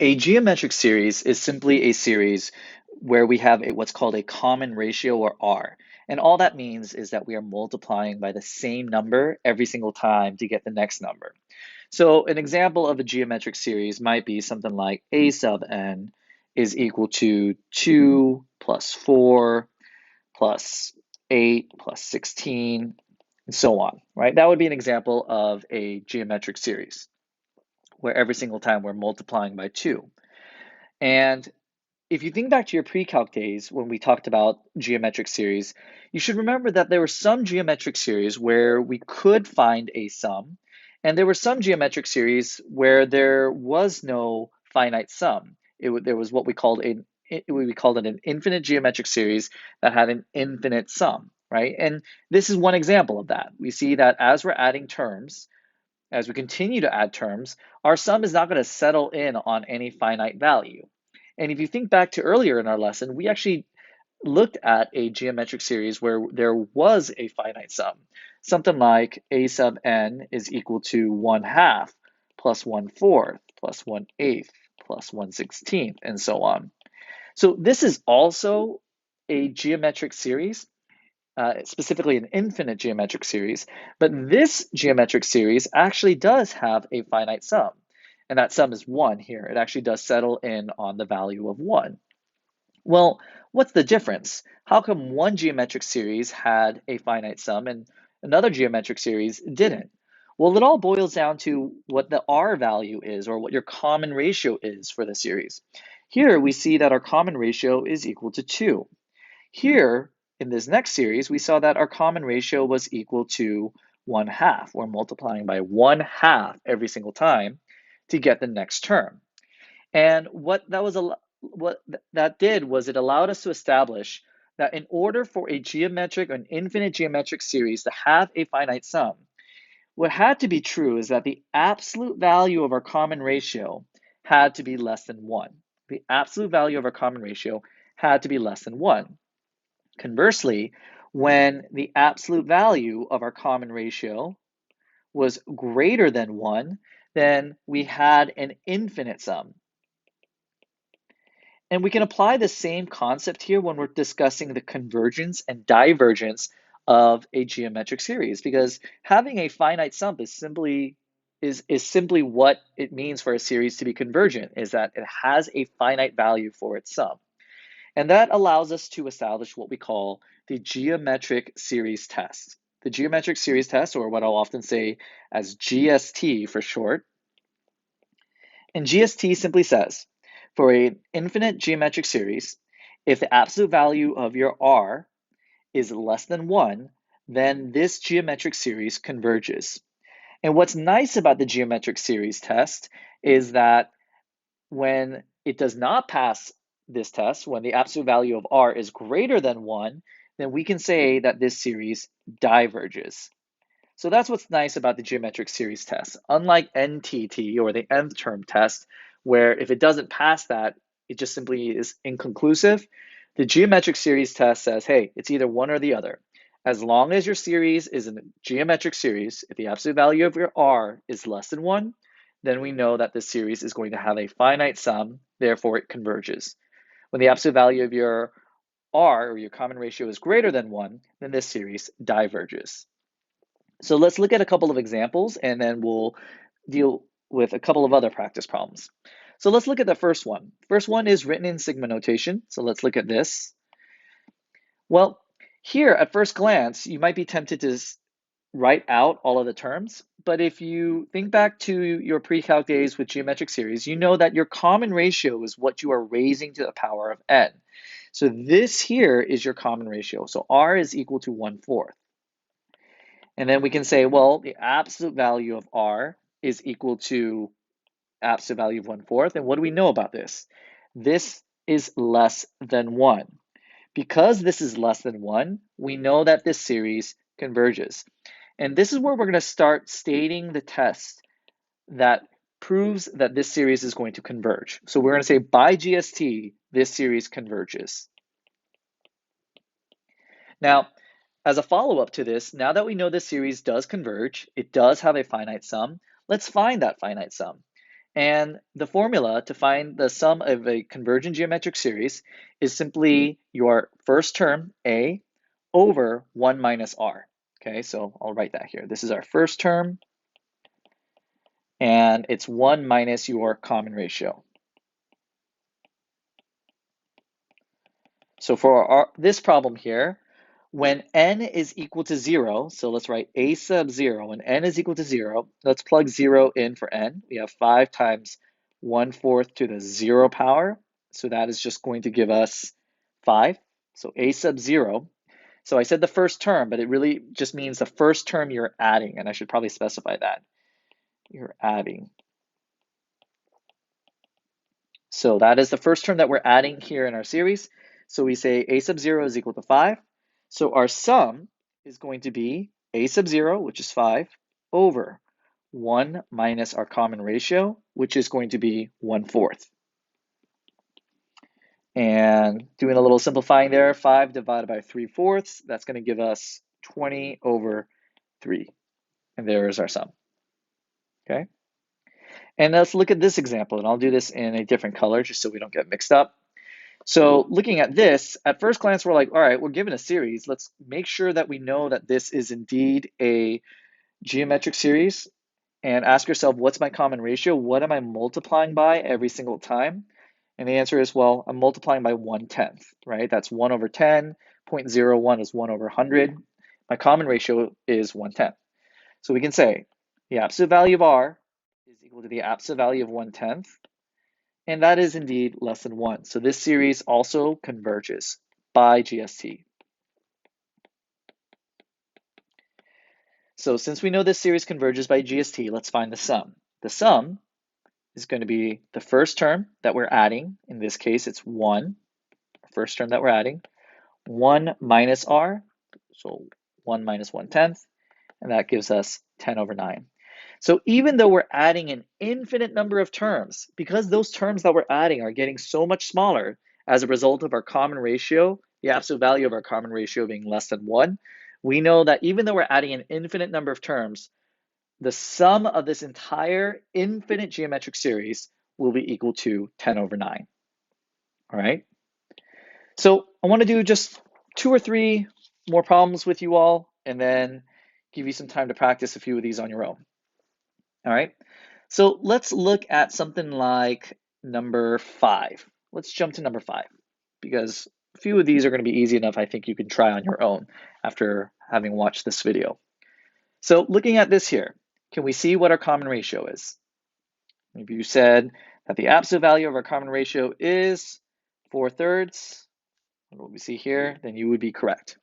A geometric series is simply a series where we have what's called a common ratio, or R. And all that means is that we are multiplying by the same number every single time to get the next number. So an example of a geometric series might be something like a sub n is equal to 2 plus 4 plus 8 plus 16, and so on, right? That would be an example of a geometric series where every single time we're multiplying by 2. And if you think back to your pre-calc days when we talked about geometric series, you should remember that there were some geometric series where we could find a sum, and there were some geometric series where there was no finite sum. There was what we called an infinite geometric series that had an infinite sum, right? And this is one example of that. We see that as we're adding terms, as we continue to add terms, our sum is not going to settle in on any finite value. And if you think back to earlier in our lesson, we actually looked at a geometric series where there was a finite sum, something like a sub n is equal to 1/2 plus 1/4 plus 1/8 plus 1/16, and so on. So this is also a geometric series, specifically an infinite geometric series, but this geometric series actually does have a finite sum, and that sum is 1 here. It actually does settle in on the value of 1. Well, what's the difference? How come one geometric series had a finite sum and another geometric series didn't? Well, it all boils down to what the R value is, or what your common ratio is for the series. Here we see that our common ratio is equal to 2. Here, in this next series, we saw that our common ratio was equal to 1/2. We're multiplying by 1/2 every single time to get the next term. And what that did was it allowed us to establish that in order for an infinite geometric series to have a finite sum, what had to be true is that the absolute value of our common ratio had to be less than 1. The absolute value of our common ratio had to be less than 1. Conversely, when the absolute value of our common ratio was greater than 1, then we had an infinite sum. And we can apply the same concept here when we're discussing the convergence and divergence of a geometric series, because having a finite sum is simply what it means for a series to be convergent, is that it has a finite value for its sum. And that allows us to establish what we call the geometric series test. The geometric series test, or what I'll often say as GST for short. And GST simply says, for an infinite geometric series, if the absolute value of your R is less than 1, then this geometric series converges. And what's nice about the geometric series test is that when it does not pass this test, when the absolute value of R is greater than 1, then we can say that this series diverges. So that's what's nice about the geometric series test. Unlike NTT, or the nth term test, where if it doesn't pass that, it just simply is inconclusive, the geometric series test says, hey, it's either one or the other. As long as your series is a geometric series, if the absolute value of your R is less than 1, then we know that this series is going to have a finite sum, therefore it converges. When the absolute value of your R, or your common ratio, is greater than 1, then this series diverges. So let's look at a couple of examples, and then we'll deal with a couple of other practice problems. So let's look at the first one. First one is written in sigma notation. So let's look at this. Well, here at first glance, you might be tempted to write out all of the terms, but if you think back to your pre-calc days with geometric series, you know that your common ratio is what you are raising to the power of n. So this here is your common ratio. So R is equal to 1/4. And then we can say, well, the absolute value of R is equal to absolute value of 1/4. And what do we know about this? This is less than 1. Because this is less than 1, we know that this series converges. And this is where we're going to start stating the test that proves that this series is going to converge. So we're going to say by GST, this series converges. Now, as a follow-up to this, now that we know this series does converge, it does have a finite sum, let's find that finite sum. And the formula to find the sum of a convergent geometric series is simply your first term, A, over 1 minus R. Okay, so I'll write that here. This is our first term, and it's 1 minus your common ratio. So for this problem here, when n is equal to 0, so let's write a sub 0. When n is equal to 0, let's plug 0 in for n. We have 5 times 1/4 to the 0 power. So that is just going to give us 5. So a sub 0. So I said the first term, but it really just means the first term you're adding, and I should probably specify that. You're adding. So that is the first term that we're adding here in our series. So we say a sub 0 is equal to 5. So our sum is going to be a sub 0, which is 5, over 1 minus our common ratio, which is going to be 1/4. And doing a little simplifying there, 5 divided by 3/4, that's going to give us 20 over 3. And there is our sum. Okay. And let's look at this example, and I'll do this in a different color just so we don't get mixed up. So looking at this, at first glance, we're like, all right, we're given a series. Let's make sure that we know that this is indeed a geometric series and ask yourself, what's my common ratio? What am I multiplying by every single time? And the answer is, well, I'm multiplying by 1/10, right? That's 1 over 10. 0.01 is 1 over 100. My common ratio is 1/10. So we can say the absolute value of R is equal to the absolute value of 1/10. And that is indeed less than 1. So this series also converges by GST. So since we know this series converges by GST, let's find the sum. The sum is going to be the first term that we're adding. In this case, it's 1, first term that we're adding. 1 minus R, so 1 minus 1/10, and that gives us 10 over 9. So even though we're adding an infinite number of terms, because those terms that we're adding are getting so much smaller as a result of our common ratio, the absolute value of our common ratio being less than 1, we know that even though we're adding an infinite number of terms, the sum of this entire infinite geometric series will be equal to 10 over 9. All right? So I want to do just 2 or 3 more problems with you all, and then give you some time to practice a few of these on your own. All right, so let's look at something like number 5. Let's jump to number 5, because a few of these are going to be easy enough, I think you can try on your own after having watched this video. So looking at this here, can we see what our common ratio is? If you said that the absolute value of our common ratio is 4/3, what we see here, then you would be correct.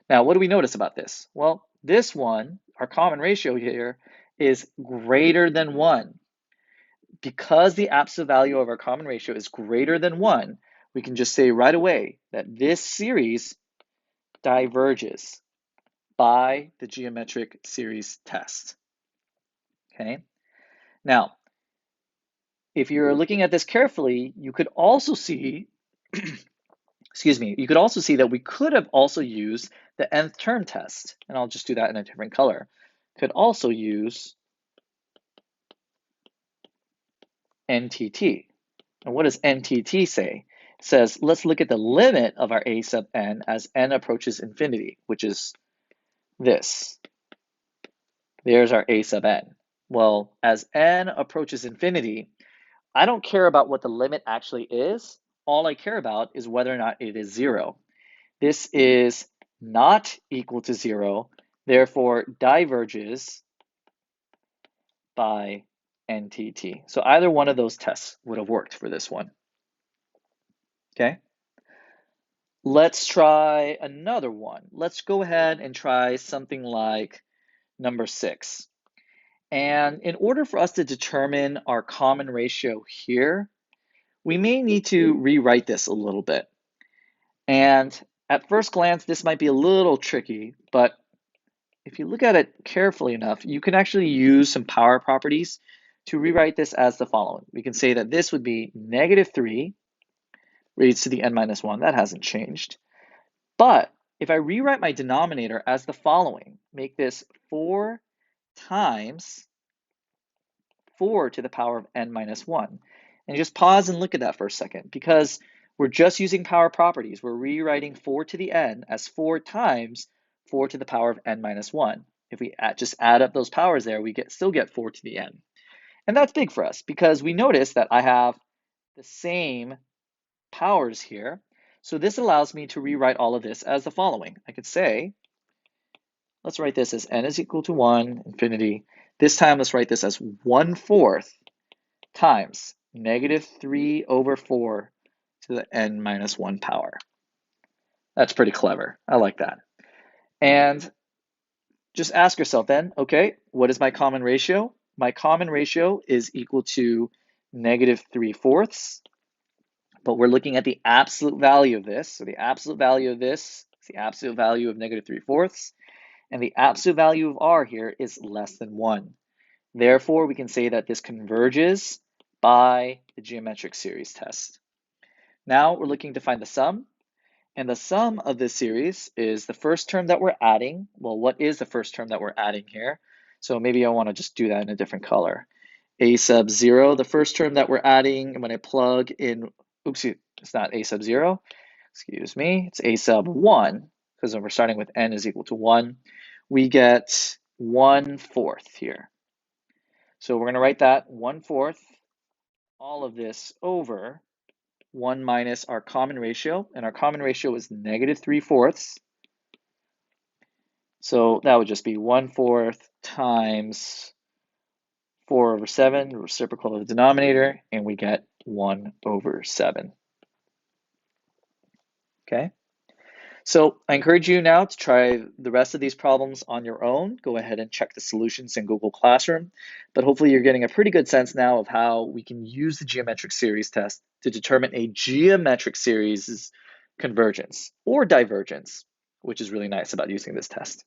Now, what do we notice about this? Well, this one, our common ratio here, is greater than 1. Because the absolute value of our common ratio is greater than 1, we can just say right away that this series diverges by the geometric series test. Okay? Now, if you're looking at this carefully, you could also see, excuse me, you could also see that we could have also used the nth term test, and I'll just do that in a different color. Could also use NTT. And what does NTT say? It says, let's look at the limit of our a sub n as n approaches infinity, which is this. There's our a sub n. Well, as n approaches infinity, I don't care about what the limit actually is. All I care about is whether or not it is 0. This is not equal to 0, therefore diverges by NTT. So either one of those tests would have worked for this one. Okay? Let's try another one. Let's go ahead and try something like number 6. And in order for us to determine our common ratio here, we may need to rewrite this a little bit. And at first glance, this might be a little tricky, but if you look at it carefully enough, you can actually use some power properties to rewrite this as the following. We can say that this would be -3 raised to the n minus 1. That hasn't changed. But if I rewrite my denominator as the following, make this 4 times 4 to the power of n minus 1. And just pause and look at that for a second, because we're just using power properties. We're rewriting 4 to the n as 4 times 4 to the power of n minus 1. If we just add up those powers there, we still get 4 to the n. And that's big for us because we notice that I have the same powers here. So this allows me to rewrite all of this as the following. I could say, let's write this as n is equal to 1, infinity. This time, let's write this as 1/4 times -3/4 to the n minus 1 power. That's pretty clever. I like that. And just ask yourself then, okay, what is my common ratio? My common ratio is equal to -3/4, but we're looking at the absolute value of this. So the absolute value of this is the absolute value of -3/4, and the absolute value of r here is less than 1. Therefore, we can say that this converges by the geometric series test. Now we're looking to find the sum, and the sum of this series is the first term that we're adding. Well, what is the first term that we're adding here? So maybe I want to just do that in a different color. A sub 0, the first term that we're adding, and when I plug in, oops, it's not a sub 0, excuse me, it's a sub 1, because when we're starting with n is equal to 1, we get 1/4 here. So we're going to write that 1/4, all of this over 1 minus our common ratio, and our common ratio is -3/4. So that would just be 1/4 times 4/7, the reciprocal of the denominator, and we get 1/7. Okay? So I encourage you now to try the rest of these problems on your own. Go ahead and check the solutions in Google Classroom, but hopefully you're getting a pretty good sense now of how we can use the geometric series test to determine a geometric series' convergence or divergence, which is really nice about using this test.